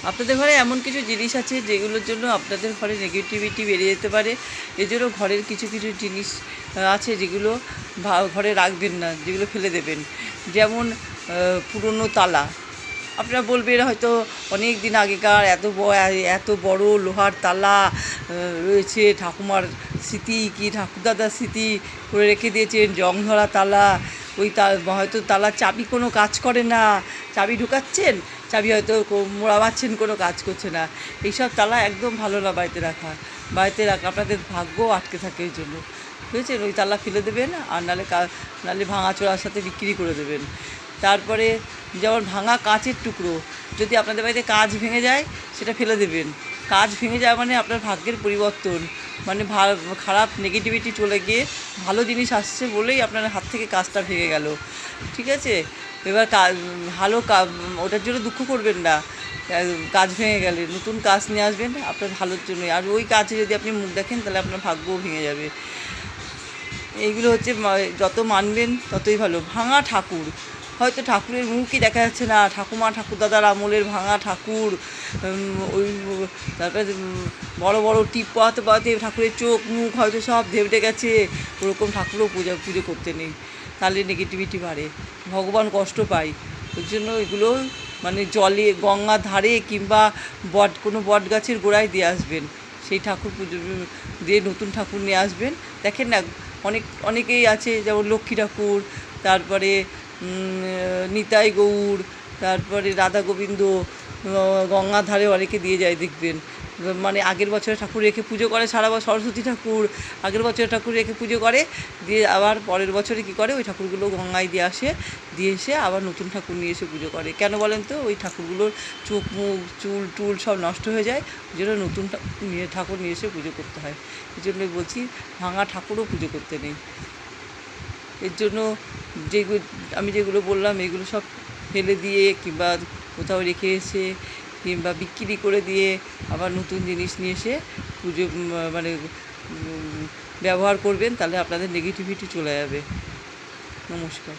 আপনাদের ঘরে এমন কিছু জিনিস আছে যেগুলোর জন্য আপনাদের ঘরে নেগেটিভিটি বেড়ে যেতে পারে। এজন্য ঘরের কিছু কিছু জিনিস আছে যেগুলো ঘরে রাখবেন না, যেগুলো ফেলে দেবেন। যেমন পুরনো তালা। আপনারা বলবেন হয়তো অনেক দিন আগেকার এত বড় লোহার তালা রয়েছে, ঠাকুমার স্মৃতি কি ঠাকুরদাদার স্মৃতি করে রেখে দিয়েছেন, জং ধরা তালা। ওই হয়তো তালার চাবি কোনো কাজ করে না, চাবি ঢুকাচ্ছেন, চাবি হয়তো মোড়াবাচ্ছেন, কোনো কাজ করছে না। এইসব তালা একদম ভালো না বাড়িতে রাখা। আপনাদের ভাগ্য আটকে থাকে এই জন্য, বুঝেছেন? ওই তালা ফেলে দেবেন, আর নাহলে ভাঙাচোরার সাথে বিক্রি করে দেবেন। তারপরে যেমন ভাঙা কাঁচের টুকরো, যদি আপনাদের বাড়িতে কাঁচ ভেঙে যায় সেটা ফেলে দেবেন। কাঁচ ভেঙে যায় মানে আপনার ভাগ্যের পরিবর্তন, মানে খারাপ নেগেটিভিটি চলে গিয়ে ভালো জিনিস আসছে বলেই আপনার হাত থেকে কাঁচটা ভেঙে গেল, ঠিক আছে? এবার ওটার জন্য দুঃখ করবেন না। কাঁচ ভেঙে গেলে নতুন কাঁচ নিয়ে আসবেন আপনার ভালোর জন্যই। আর ওই কাঁচে যদি আপনি মুখ দেখেন তাহলে আপনার ভাগ্যও ভেঙে যাবে। এইগুলো হচ্ছে যত মানবেন ততই ভালো। ভাঙা ঠাকুর, হয়তো ঠাকুরের মুখই দেখা যাচ্ছে না, ঠাকুরদাদার আমলের ভাঙা ঠাকুর। ওই তারপরে বড় বড় টিপ পাওয়াতে ঠাকুরের চোখ মুখ হয়তো সব ধেবড়ে গেছে, ওরকম ঠাকুরও পুজো করতে নেই, তাহলে নেগেটিভিটি বাড়ে, ভগবান কষ্ট পায়। ওই জন্য এগুলো মানে জলে গঙ্গার ধারে কিংবা কোনো বট গাছের গোড়ায় দিয়ে আসবেন। সেই ঠাকুর পুজো দিয়ে নতুন ঠাকুর নিয়ে আসবেন। দেখেন না, অনেকেই আছে, যেমন লক্ষ্মী ঠাকুর, তারপরে নিতাই গৌর, তারপরে রাধা গোবিন্দ গঙ্গার ধারে অনেকে দিয়ে যায় দেখবেন। মানে আগের বছরে ঠাকুর রেখে পুজো করে, সরস্বতী ঠাকুর আগের বছরে ঠাকুর রেখে পুজো করে, দিয়ে আবার পরের বছরে কী করে, ওই ঠাকুরগুলো গঙ্গায় দিয়ে এসে আবার নতুন ঠাকুর নিয়ে এসে পুজো করে। কেন বলেন তো? ওই ঠাকুরগুলোর চোখ মুখ চুল টুল সব নষ্ট হয়ে যায়, ওই জন্য নতুন ঠাকুর নিয়ে এসে পুজো করতে হয়। এই জন্যই বলছি ভাঙা ঠাকুরও পুজো করতে নেই। এর জন্য আমি যেগুলো বললাম এগুলো সব ফেলে দিয়ে কিংবা কোথাও রেখে এসে কিংবা বিক্রি করে দিয়ে আবার নতুন জিনিস নিয়ে এসে পুজো মানে ব্যবহার করবেন, তাহলে আপনাদের নেগেটিভিটি চলে যাবে। নমস্কার।